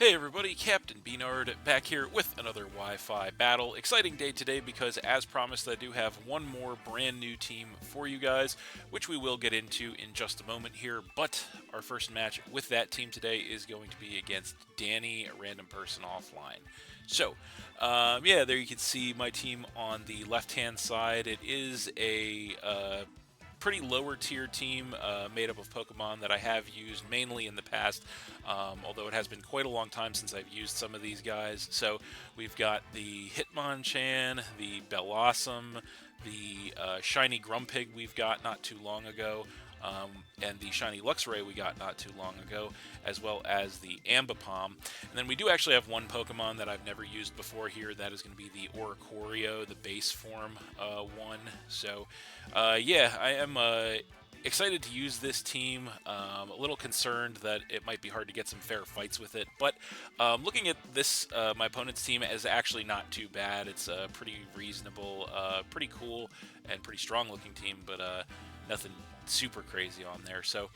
Hey everybody, Captain B-Nard back here with another Wi-Fi battle. Exciting day today because, as promised, I do have one more brand new team for you guys, which we will get into in just a moment here. But our first match with that team today is going to be against Danny, a random person offline. So, yeah, there you can see my team on the left-hand side. It is a pretty lower tier team made up of Pokemon that I have used mainly in the past, although it has been quite a long time since I've used some of these guys. So we've got the Hitmonchan, the Bellossom, the Shiny Grumpig we've got not too long ago, and the Shiny Luxray we got not too long ago, as well as the Ambipom. And then we do actually have one Pokemon that I've never used before here. That is going to be the Oricorio, the base form one. So, yeah, I am excited to use this team. A little concerned that it might be hard to get some fair fights with it, but looking at this, my opponent's team is actually not too bad. It's a pretty reasonable, pretty cool, and pretty strong-looking team, but nothing super crazy on there. So,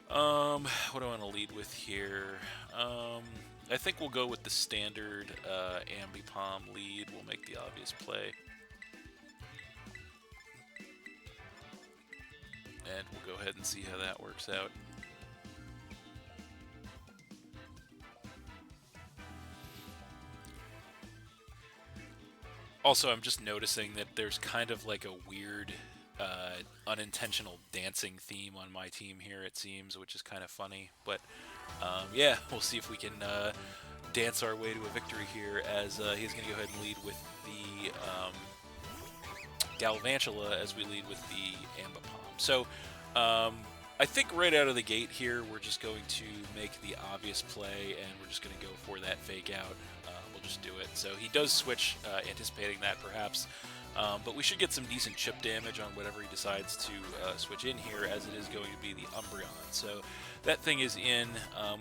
what do I want to lead with here? I think we'll go with the standard Ambipom lead. We'll make the obvious play. And we'll go ahead and see how that works out. Also, I'm just noticing that there's kind of like a weird unintentional dancing theme on my team here, it seems, which is kind of funny. But yeah, we'll see if we can dance our way to a victory here, as he's going to go ahead and lead with the Galvantula as we lead with the Ambipom. So I think right out of the gate here, we're just going to make the obvious play, and we're just going to go for that fake out. We'll just do it. So he does switch, anticipating that perhaps. But we should get some decent chip damage on whatever he decides to switch in here, as it is going to be the Umbreon. So that thing is in.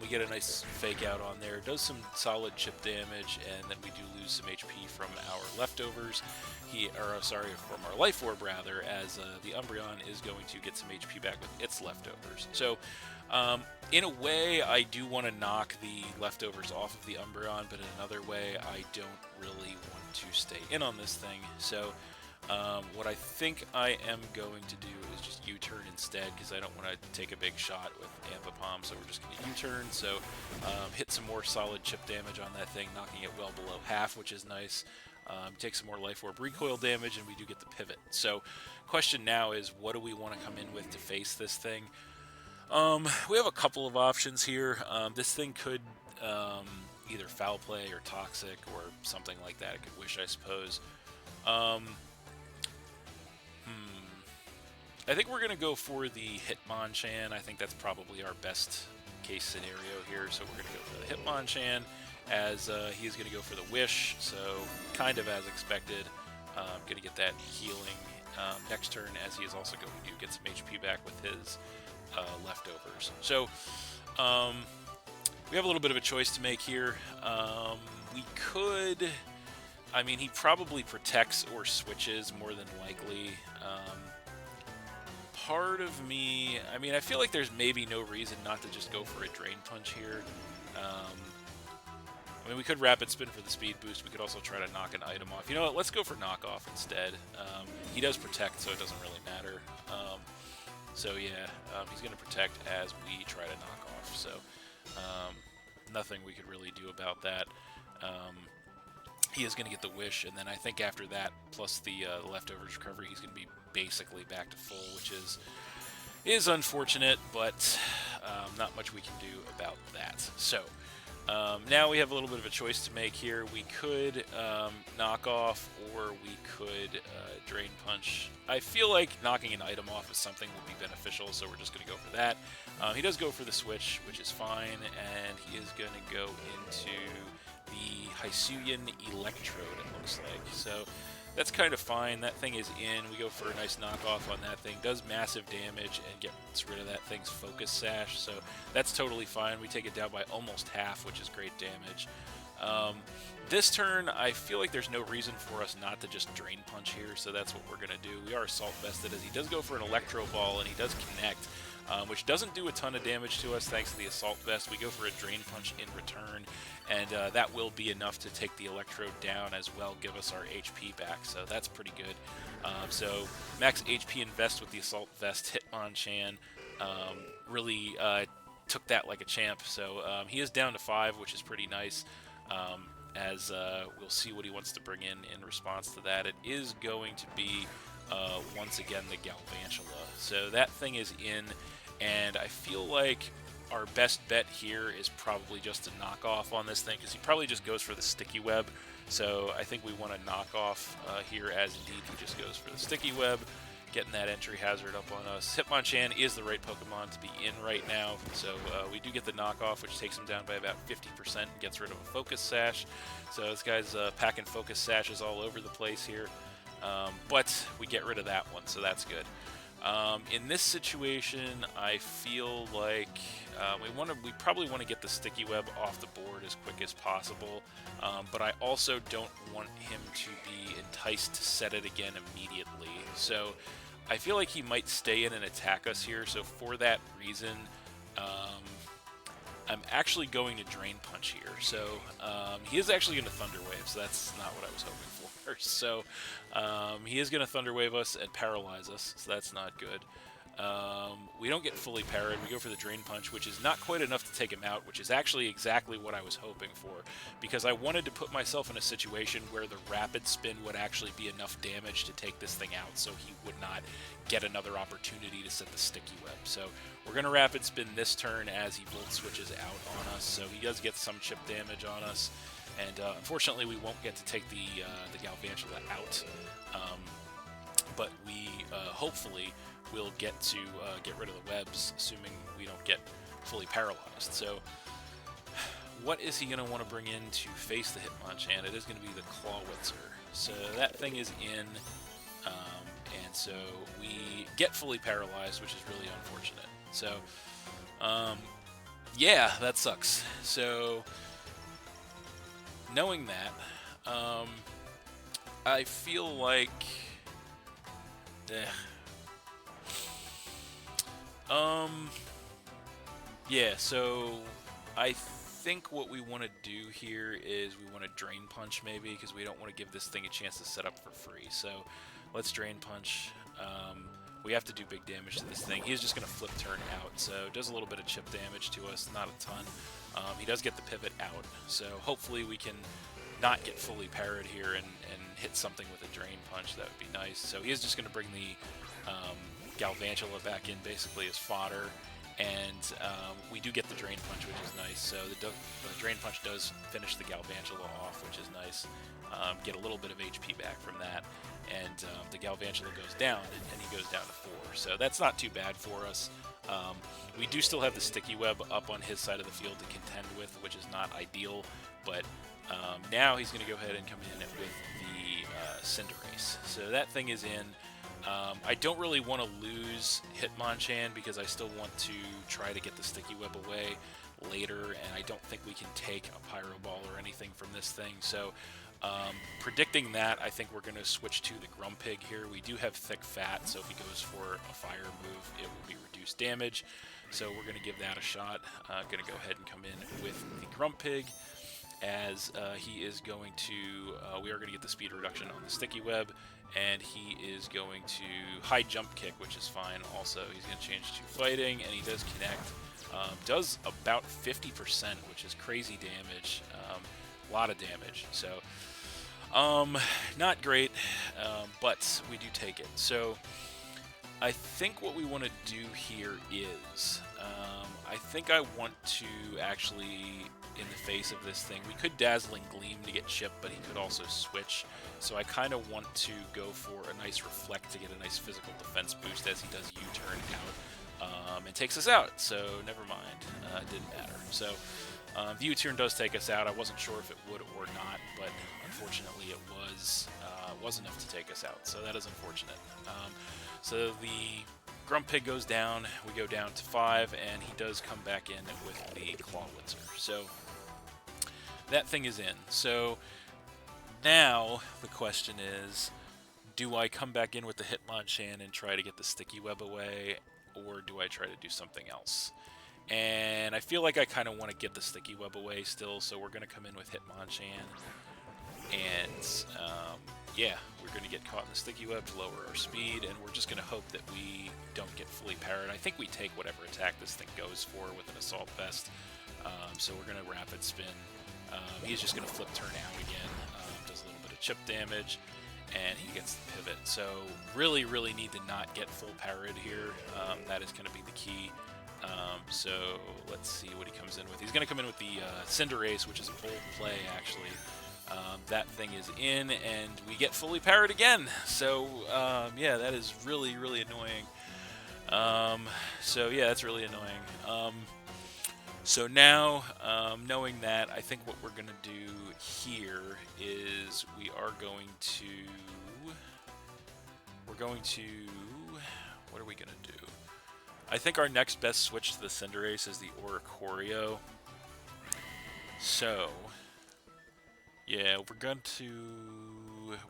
We get a nice fake out on there. Does some solid chip damage, and then we do lose some HP from our leftovers. From our Life Orb rather, as the Umbreon is going to get some HP back with its leftovers. So in a way, I do want to knock the leftovers off of the Umbreon, but in another way, I don't really want to stay in on this thing. So what I think I am going to do is just U-turn instead, because I don't want to take a big shot with Ambipom, so we're just going to U-turn. So hit some more solid chip damage on that thing, knocking it well below half, which is nice. Take some more Life Orb recoil damage, and we do get the pivot. So question now is, what do we want to come in with to face this thing? We have a couple of options here. This thing could either foul play or toxic or something like that. It could wish, I suppose. I think we're going to go for the Hitmonchan. I think that's probably our best case scenario here. So we're going to go for the Hitmonchan, as he's going to go for the Wish. So kind of as expected. Going to get that healing next turn, as he is also going to get some HP back with his leftovers. So we have a little bit of a choice to make here. We could... I mean, he probably protects or switches more than likely. Part of me... I mean, I feel like there's maybe no reason not to just go for a Drain Punch here. I mean, we could Rapid Spin for the speed boost. We could also try to knock an item off. You know what? Let's go for Knock Off instead. He does protect, so it doesn't really matter. So yeah, he's going to protect as we try to knock off. So nothing we could really do about that. He is going to get the Wish, and then I think after that, plus the leftovers recovery, he's going to be basically back to full, which is unfortunate, but not much we can do about that. So now we have a little bit of a choice to make here. We could knock off, or we could Drain Punch. I feel like knocking an item off is something would be beneficial, so we're just going to go for that. He does go for the switch, which is fine, and he is going to go into the Hisuian Electrode, it looks like. So that's kind of fine. That thing is in. We go for a nice knockoff on that thing. Does massive damage and gets rid of that thing's Focus Sash, so that's totally fine. We take it down by almost half, which is great damage. This turn, I feel like there's no reason for us not to just Drain Punch here, so that's what we're going to do. We are Assault Vested, as he does go for an Electro Ball, and he does connect. which doesn't do a ton of damage to us thanks to the Assault Vest. We go for a Drain Punch in return, and that will be enough to take the Electrode down as well, give us our HP back, so that's pretty good. So max HP invest with the Assault Vest. Hitmonchan really took that like a champ, so he is down to 5, which is pretty nice. As we'll see what he wants to bring in response to that. It is going to be once again the Galvantula. So that thing is in, and I feel like our best bet here is probably just to knock off on this thing, because he probably just goes for the Sticky Web. So I think we want to knock off here, as indeed he just goes for the Sticky Web, getting that entry hazard up on us. Hitmonchan is the right Pokemon to be in right now, so we do get the knockoff, which takes him down by about 50% and gets rid of a Focus Sash. So this guy's packing Focus Sashes all over the place here, but we get rid of that one, so that's good. In this situation, I feel like we probably want to get the Sticky Web off the board as quick as possible, but I also don't want him to be enticed to set it again immediately. So I feel like he might stay in and attack us here, so for that reason, I'm actually going to Drain Punch here. So he is actually going to Thunder Wave, so that's not what I was hoping for. So he is going to Thunder Wave us and Paralyze us, so that's not good. We don't get fully parried. We go for the Drain Punch, which is not quite enough to take him out, which is actually exactly what I was hoping for, because I wanted to put myself in a situation where the Rapid Spin would actually be enough damage to take this thing out, so he would not get another opportunity to set the Sticky Web. So we're going to Rapid Spin this turn as he Volt Switches out on us, so he does get some chip damage on us, and unfortunately we won't get to take the Galvantula out, but we hopefully will get to get rid of the webs, assuming we don't get fully paralyzed. So what is he going to want to bring in to face the Hitmonchan? It is going to be the Clawitzer. So that thing is in, and so we get fully paralyzed, which is really unfortunate. So yeah, that sucks. So knowing that, I feel like yeah, so I think what we want to do here is we want to Drain Punch maybe, because we don't want to give this thing a chance to set up for free. So let's Drain Punch. We have to do big damage to this thing. He's just going to flip turn out, so it does a little bit of chip damage to us, not a ton. He does get the pivot out, so hopefully we can not get fully parried here and hit something with a Drain Punch. That would be nice. So he is just going to bring the Galvantula back in basically as fodder, and we do get the Drain Punch, which is nice. So the Drain Punch does finish the Galvantula off, which is nice. Get a little bit of HP back from that, and the Galvantula goes down, and he goes down to 4. So that's not too bad for us. We do still have the Sticky Web up on his side of the field to contend with, which is not ideal, but now he's going to go ahead and come in with the Cinderace. So that thing is in. I don't really want to lose Hitmonchan because I still want to try to get the Sticky Web away later, and I don't think we can take a Pyro Ball or anything from this thing. So predicting that, I think we're going to switch to the Grumpig here. We do have Thick Fat, so if he goes for a Fire move, it will be reduced damage. So we're going to give that a shot. Going to go ahead and come in with the Grumpig, as he is going to, we are going to get the speed reduction on the Sticky Web, and he is going to High Jump Kick, which is fine. Also, he's going to change to Fighting, and he does connect. Does about 50%, which is crazy damage. A lot of damage. So, not great, but we do take it. So, I think what we want to do here is, I think I want to actually, in the face of this thing, we could Dazzling Gleam to get chipped, but he could also switch. So I kind of want to go for a nice Reflect to get a nice physical defense boost as he does U-turn out, and takes us out. So never mind, it didn't matter. So the U-turn does take us out. I wasn't sure if it would or not, but unfortunately it was enough to take us out. So that is unfortunate. So the Grumpig goes down, we go down to 5, and he does come back in with the Clawitzer. So that thing is in. So now the question is, do I come back in with the Hitmonchan and try to get the Sticky Web away, or do I try to do something else? And I feel like I kind of want to get the Sticky Web away still, so we're going to come in with Hitmonchan. And, yeah, we're going to get caught in the Sticky Web to lower our speed, and we're just going to hope that we don't get fully parried. I think we take whatever attack this thing goes for with an Assault Vest. So we're going to Rapid Spin. He's just going to flip turn out again, does a little bit of chip damage, and he gets the pivot. So really, really need to not get full parried here. That is going to be the key. So let's see what he comes in with. He's going to come in with the Cinderace, which is a bold play, actually. That thing is in, and we get fully parried again. So, yeah, that is really, really annoying. So, yeah, that's really annoying. So now, knowing that, I think what we're going to do here is we are going to... What are we going to do? I think our next best switch to the Cinderace is the Oricorio. So... yeah, we're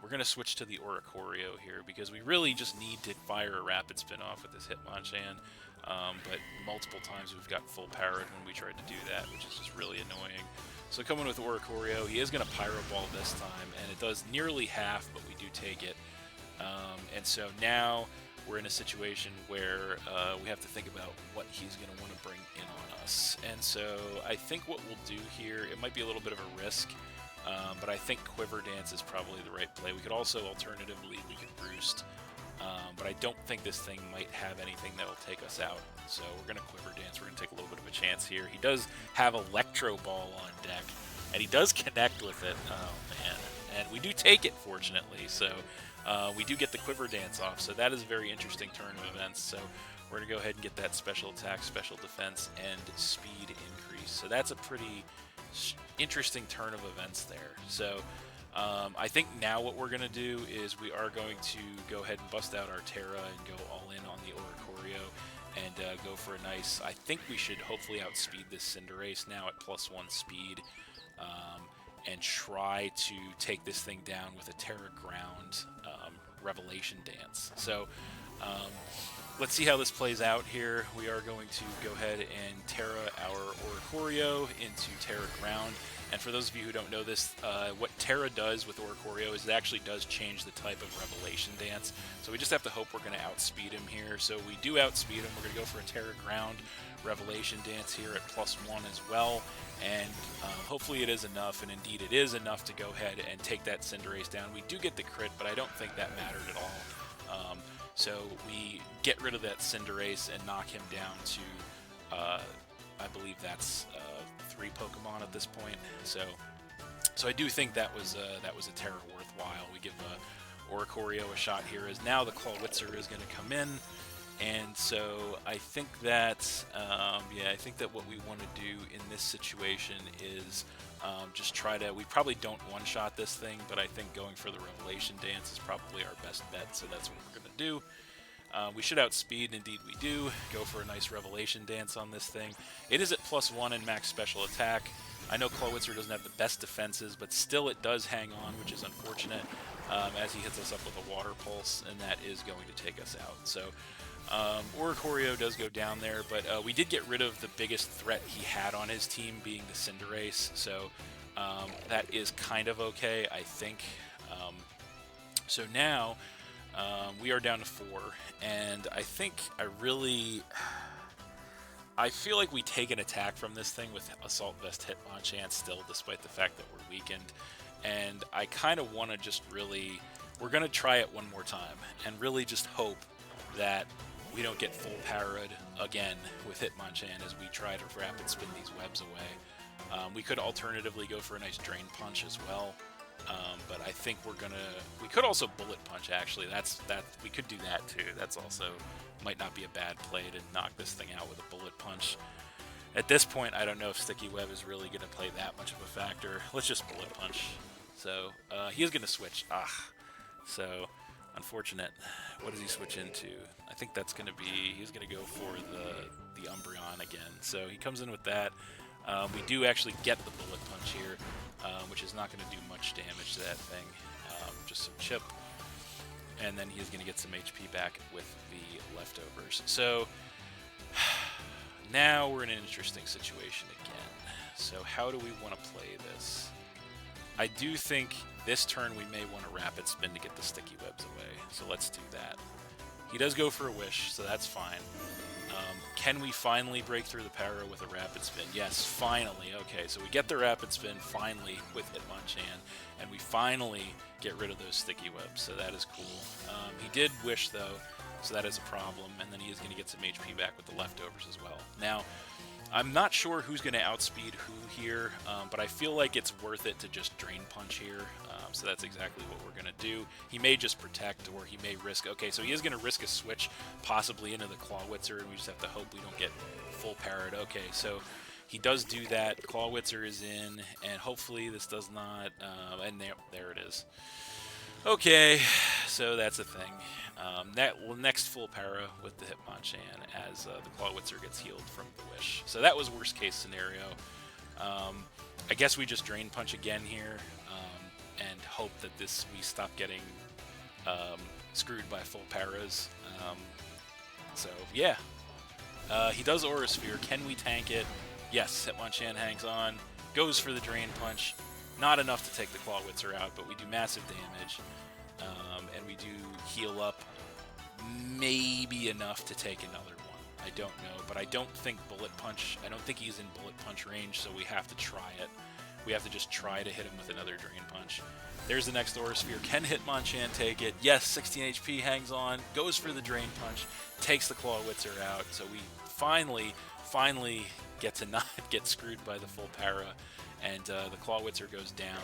gonna switch to the Oricorio here because we really just need to fire a Rapid Spin off with this Hitmonchan. But multiple times we've got full parried when we tried to do that, which is just really annoying. So coming with Oricorio, he is gonna Pyro Ball this time, and it does nearly half, but we do take it. And so now we're in a situation where we have to think about what he's gonna want to bring in on us. And so I think what we'll do here, it might be a little bit of a risk. But I think Quiver Dance is probably the right play. We could also, alternatively, we could Roost. But I don't think this thing might have anything that will take us out. So we're going to Quiver Dance. We're going to take a little bit of a chance here. He does have Electro Ball on deck, and he does connect with it. Oh, man. And we do take it, fortunately. So we do get the Quiver Dance off. So that is a very interesting turn of events. So we're going to go ahead and get that special attack, special defense, and speed increase. So that's a pretty... interesting turn of events there. So I think now what we're going to do is we are going to go ahead and bust out our Terra and go all in on the Oricorio and go for a nice... I think we should hopefully outspeed this Cinderace now at +1 speed and try to take this thing down with a Terra Ground Revelation Dance. So let's see how this plays out here. We are going to go ahead and Terra our Oricorio into Terra Ground. And for those of you who don't know this, what Terra does with Oricorio is it actually does change the type of Revelation Dance. So we just have to hope we're going to outspeed him here. So we do outspeed him. We're going to go for a Terra Ground Revelation Dance here at +1 as well. And hopefully it is enough, and indeed it is enough to go ahead and take that Cinderace down. We do get the crit, but I don't think that mattered at all. So we get rid of that Cinderace and knock him down to, I believe that's 3 Pokemon at this point. So I do think that was a Terra worthwhile. We give Oricorio a shot here, as now the Clawitzer is going to come in, and so I think that yeah, I think that what we want to do in this situation is just try to... we probably don't one-shot this thing, but I think going for the Revelation Dance is probably our best bet, so that's what we're going to do. We should outspeed, indeed we do. Go for a nice Revelation Dance on this thing. It is at +1 in max special attack. I know Clawitzer doesn't have the best defenses, but still it does hang on, which is unfortunate, as he hits us up with a Water Pulse, and that is going to take us out. So Oricorio does go down there, but we did get rid of the biggest threat he had on his team, being the Cinderace, so that is kind of okay, I think. So now we are down to 4, and I think I feel like we take an attack from this thing with Assault Vest Hitmonchan still, despite the fact that we're weakened, and I kind of want to just really... we're going to try it one more time, and really just hope that we don't get full parried again with Hitmonchan as we try to Rapid Spin these webs away. We could alternatively go for a nice Drain Punch as well, but I think we're gonna... we could also Bullet Punch, actually. We could do that too. That's also... might not be a bad play to knock this thing out with a Bullet Punch. At this point, I don't know if Sticky Web is really going to play that much of a factor. Let's just Bullet Punch. So, he is going to switch. So, unfortunate. What does he switch into? I think that's going to be... he's going to go for the Umbreon again. So, he comes in with that. We do actually get the Bullet Punch here, which is not going to do much damage to that thing. Just some chip. And then he's going to get some HP back with the leftovers. So, now we're in an interesting situation again. So how do we want to play this? I do think this turn we may want to Rapid Spin to get the sticky webs away. So let's do that. He does go for a Wish, so that's fine. Can we finally break through the Para with a Rapid Spin? Yes, finally. Okay, so we get the Rapid Spin finally with Hitmonchan, and we finally get rid of those sticky webs, so that is cool. He did Wish, though, so that is a problem, and then he is going to get some HP back with the leftovers as well. Now, I'm not sure who's going to outspeed who here, but I feel like it's worth it to just Drain Punch here. So that's exactly what we're going to do. He may just Protect, or he may risk... Okay, so he is going to risk a switch, possibly into the Clawitzer, and we just have to hope we don't get full parried. Okay, so he does do that. Clawitzer is in, and hopefully this does not... and there it is. Okay, so that's a thing. Next full para with the Hitmonchan as the Clawitzer gets healed from the Wish. So that was worst case scenario. I guess we just Drain Punch again here and hope that we stop getting screwed by full paras. So yeah, he does Aura Sphere. Can we tank it? Yes, Hitmonchan hangs on, goes for the Drain Punch. Not enough to take the Clawitzer out, but we do massive damage. And we do heal up maybe enough to take another one. I don't know, but I don't think Bullet Punch, I don't think he's in Bullet Punch range, so we have to try it. We have to just try to hit him with another Drain Punch. There's the next Aura Sphere. Can Hitmonchan take it? Yes, 16 HP, hangs on, goes for the Drain Punch, takes the Clawitzer out, so we finally get to not get screwed by the full para, and the Clawitzer goes down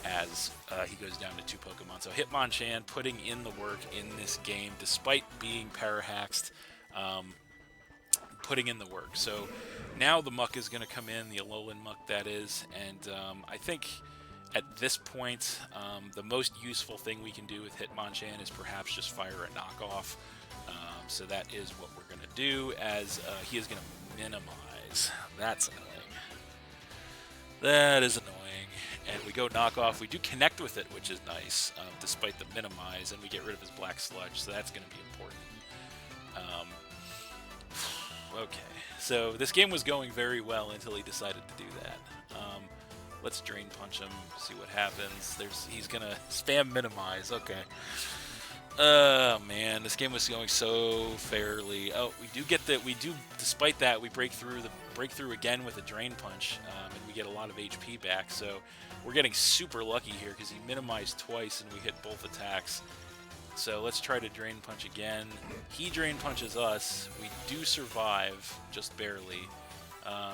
as he goes down to 2 Pokemon. So Hitmonchan putting in the work in this game, despite being para-haxed, putting in the work. So now the Muck is going to come in, the Alolan Muck that is, and I think at this point the most useful thing we can do with Hitmonchan is perhaps just fire a knockoff. So that is what we're going to do, as he is going to minimize. That's annoying. That is annoying. And we go knockoff. We do connect with it, which is nice, despite the minimize, and we get rid of his Black Sludge, so that's going to be important. Okay, so this game was going very well until he decided to do that. Let's Drain Punch him, see what happens. He's going to spam minimize. Okay. Oh man, this game was going so fairly. Oh, we do get that. We do, despite that, we break through again with a Drain Punch, and we get a lot of HP back. So we're getting super lucky here because he minimized twice and we hit both attacks. So let's try to Drain Punch again. He Drain Punches us. We do survive, just barely.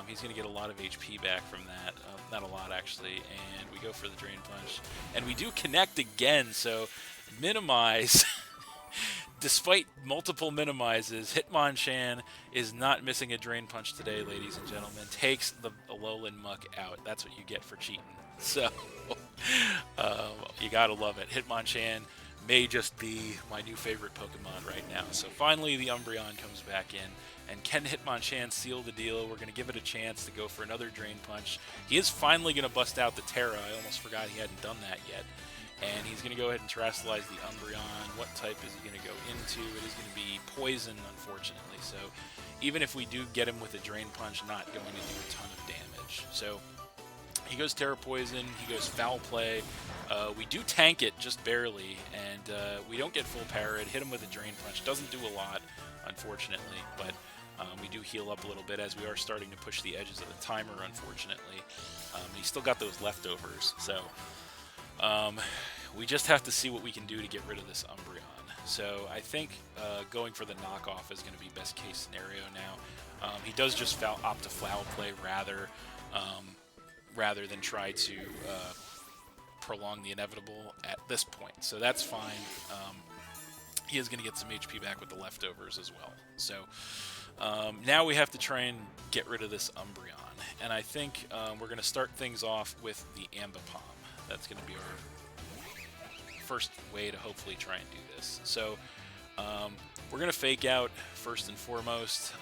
He's going to get a lot of HP back from that. Not a lot, actually. And we go for the Drain Punch. And we do connect again, so minimize. Despite multiple minimizes, Hitmonchan is not missing a Drain Punch today, ladies and gentlemen. Takes the Alolan Muck out. That's what you get for cheating. So, you gotta love it. Hitmonchan may just be my new favorite Pokemon right now. So finally the Umbreon comes back in, and can Hitmonchan seal the deal? We're going to give it a chance to go for another Drain Punch. He is finally going to bust out the Terra. I almost forgot he hadn't done that yet. And he's going to go ahead and Terrastallize the Umbreon. What type is he going to go into? It is going to be Poison, unfortunately. So even if we do get him with a Drain Punch, not going to do a ton of damage. So he goes Terra Poison, he goes Foul Play. We do tank it just barely, and we don't get full parried. Hit him with a Drain Punch. Doesn't do a lot, unfortunately, but we do heal up a little bit as we are starting to push the edges of the timer, unfortunately. He's still got those leftovers, so we just have to see what we can do to get rid of this Umbreon. So I think going for the knockoff is going to be best case scenario now. He does just opt to Foul Play rather than try to prolong the inevitable at this point. So that's fine. He is going to get some HP back with the leftovers as well. So now we have to try and get rid of this Umbreon. And I think we're going to start things off with the Ambipom. That's going to be our first way to hopefully try and do this. So we're going to Fake Out first and foremost.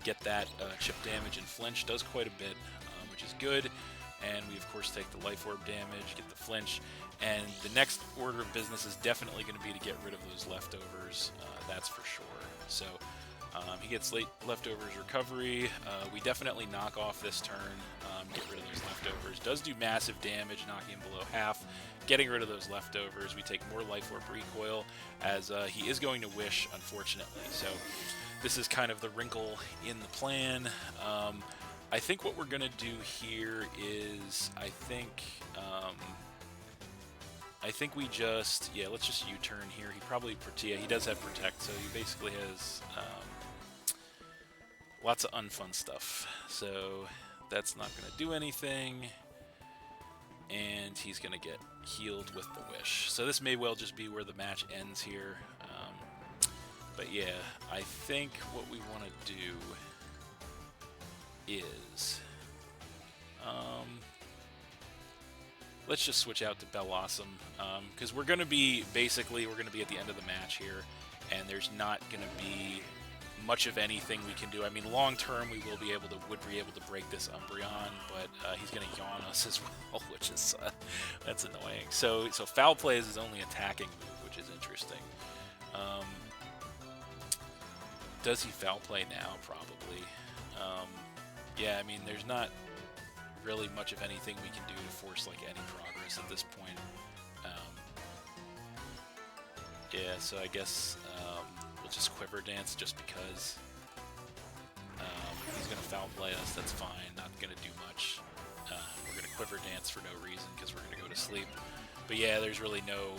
Get that chip damage, and Flinch does quite a bit, which is good. And we, of course, take the Life Orb damage, get the Flinch, and the next order of business is definitely going to be to get rid of those leftovers, that's for sure. So He gets late leftovers recovery. We definitely knock off this turn, get rid of those leftovers. Does do massive damage, knocking him below half. Getting rid of those leftovers, we take more Life Orb recoil, as he is going to Wish, unfortunately. So this is kind of the wrinkle in the plan. I think what we're going to do here is, I think we just, yeah, let's just U-turn here. He probably, yeah, he does have Protect, so he basically has lots of unfun stuff. So that's not going to do anything. And he's going to get healed with the Wish. So this may well just be where the match ends here. But yeah, I think what we want to do is... let's just switch out to Bellossom, because we're going to be, basically, we're going to be at the end of the match here, and there's not going to be much of anything we can do. I mean, long term, we would be able to break this Umbreon, but he's going to yawn us as well, which is, that's annoying. So Foul Play is his only attacking move, which is interesting. Does he Foul Play now? Probably. Yeah, I mean, there's not really much of anything we can do to force like any progress at this point. Yeah, so I guess we'll just Quiver Dance just because he's going to Foul Play us. That's fine. Not going to do much. We're going to Quiver Dance for no reason because we're going to go to sleep. But yeah, there's really no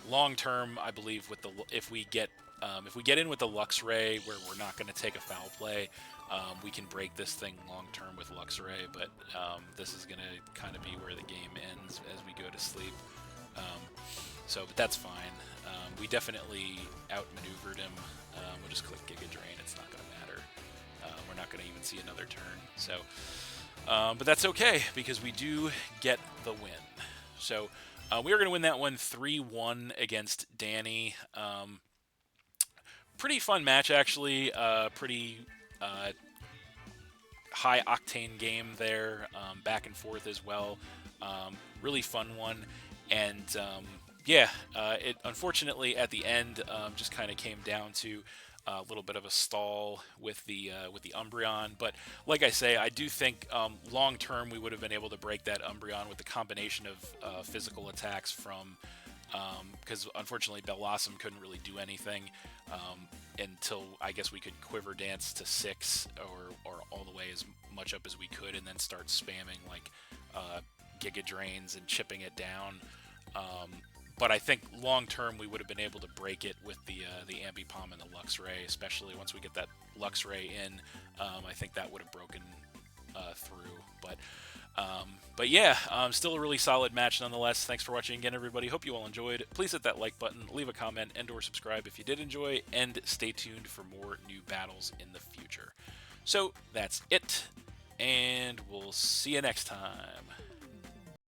long term. I believe with the if we get in with the Luxray where we're not going to take a Foul Play, we can break this thing long term with Luxray. But this is going to kind of be where the game ends as we go to sleep. But that's fine. We definitely outmaneuvered him. We'll just click Giga Drain. It's not going to matter. We're not going to even see another turn. So, but that's okay because we do get the win. So we are going to win that one 3-1 against Danny. Pretty fun match, actually. Pretty high octane game there. Back and forth as well. Really fun one. And yeah, it unfortunately at the end just kind of came down to a little bit of a stall with the Umbreon. But like I say, I do think long term we would have been able to break that Umbreon with the combination of physical attacks from because unfortunately Bellossom couldn't really do anything until I guess we could Quiver Dance to 6 or all the way as much up as we could and then start spamming like Giga Drains and chipping it down. But I think long term we would have been able to break it with the Ambipom and the Luxray, especially once we get that Luxray in. I think that would have broken through. But yeah, still a really solid match nonetheless. Thanks for watching again, everybody. Hope you all enjoyed. Please hit that like button, leave a comment, and/or subscribe if you did enjoy, and stay tuned for more new battles in the future. So that's it, and we'll see you next time.